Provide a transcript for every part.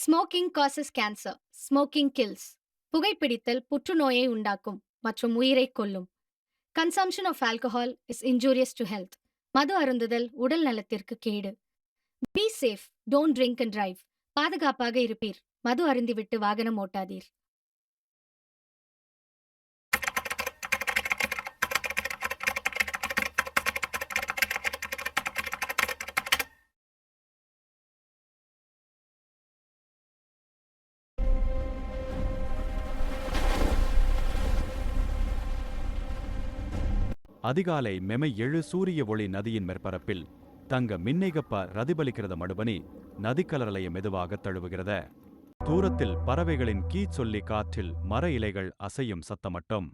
Smoking causes cancer. Smoking kills. புகைப்பிடித்தல் புற்றுநோயை உண்டாக்கும் மற்றும் உயிரைக் கொல்லும். Consumption of alcohol is injurious to health. மது அருந்துதல் உடல் நலத்திற்கு கேடு. Be safe. Don't drink and drive. பாதுகாப்பாக இருப்பீர். மது அருந்திவிட்டு வாகனம் ஓட்டாதீர். அதிகாலை மெமை எழு சூரிய ஒளி நதியின் மேற்பரப்பில் தங்க மின்னிகப்ப ரதிபலிக்கிறத மடுபனி நதிக்கலரலைய மெதுவாக தழுவுகிறத. தூரத்தில் பறவைகளின் கீச்சொல்லி காற்றில் மர இலைகள் அசையும் சத்தமட்டும்.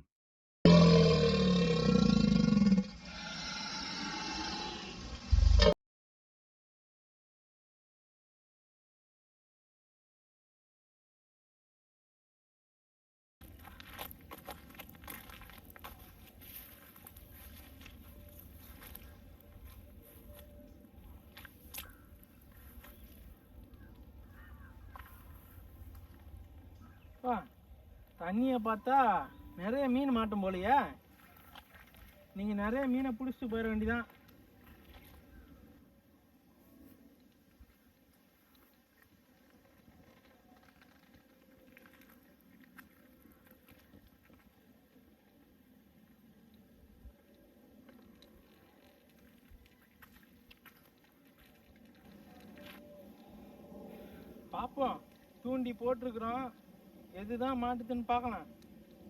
தண்ணியை பார்த்தா நிறைய மீன் மாட்டும் போலையே. நீங்கள் நிறைய மீனை பிடிச்சிட்டு போயிட வேண்டியதான். பார்ப்போம், தூண்டி போட்டிருக்கிறோம், எதுதான் மாட்டுதுன்னு பார்க்கலாம்.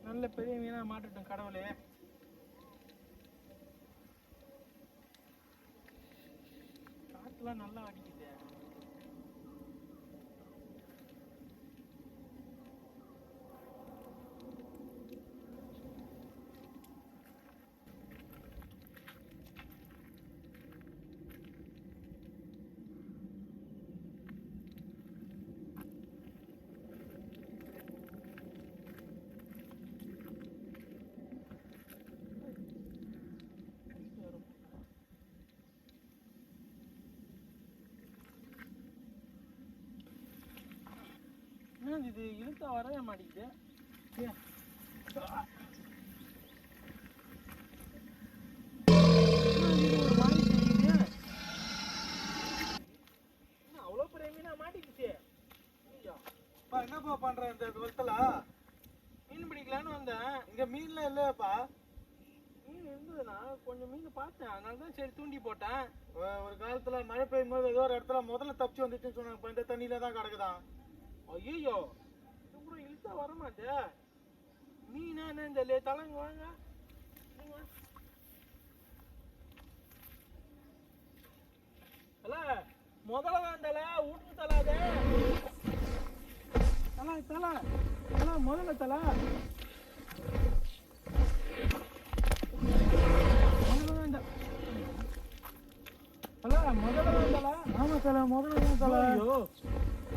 நல்ல பெரிய மீனா மாட்டுட்டோம் கடவுளே. காற்றுலாம் நல்லா அடிக்குது. இது இழுத்தா வரவே மாட்டேங்குது. அவ்வளோ பெரிய மீனா மாட்டிக்கிச்சு. என்னப்பா பண்ற இந்த வருஷத்துல? மீன் பிடிக்கலான்னு வந்தேன், இங்க மீன்லாம் இல்லையாப்பா. மீன் இருந்ததுன்னா கொஞ்சம் மீன் பார்த்தேன், அதனால தான் சரி தூண்டி போட்டேன். ஒரு காலத்துல மழை பெய்யும் போது ஏதோ ஒரு இடத்துல முதல்ல தப்பிச்சு வந்துச்சுன்னு சொன்னாங்க. இப்போ இந்த தண்ணியில தான் கிடக்குதான். ஐயோ, இது கூட இழுத்தா வரமாட்டே. மீனா என்னன்னு தெரியல. தலைங்க வாங்க. தல முதல்ல தான் தலை வீட்டு தலை. அது தலை தலை தலை முதல்ல தலை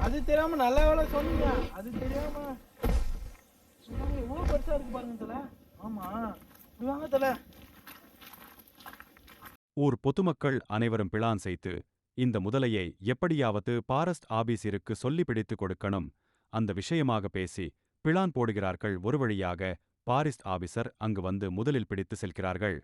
அது தெரியாம நல்ல வேலை சொன்னீங்க. அது தெரியாம எவ்வளவு பெருசா இருக்கு பாருங்க தல. ஆமா, வாங்க தல. ஊர் பொதுமக்கள் அனைவரும் பிளான் செய்து இந்த முதலையை எப்படியாவது பாரஸ்ட் ஆபீஸிற்கு சொல்லி பிடித்து கொடுக்கணும் அந்த விஷயமாக பேசி பிளான் போடுகிறார்கள். ஒரு வழியாக பாரிஸ்ட் ஆபீசர் அங்கு வந்து முதலில் பிடித்து செல்கிறார்கள்.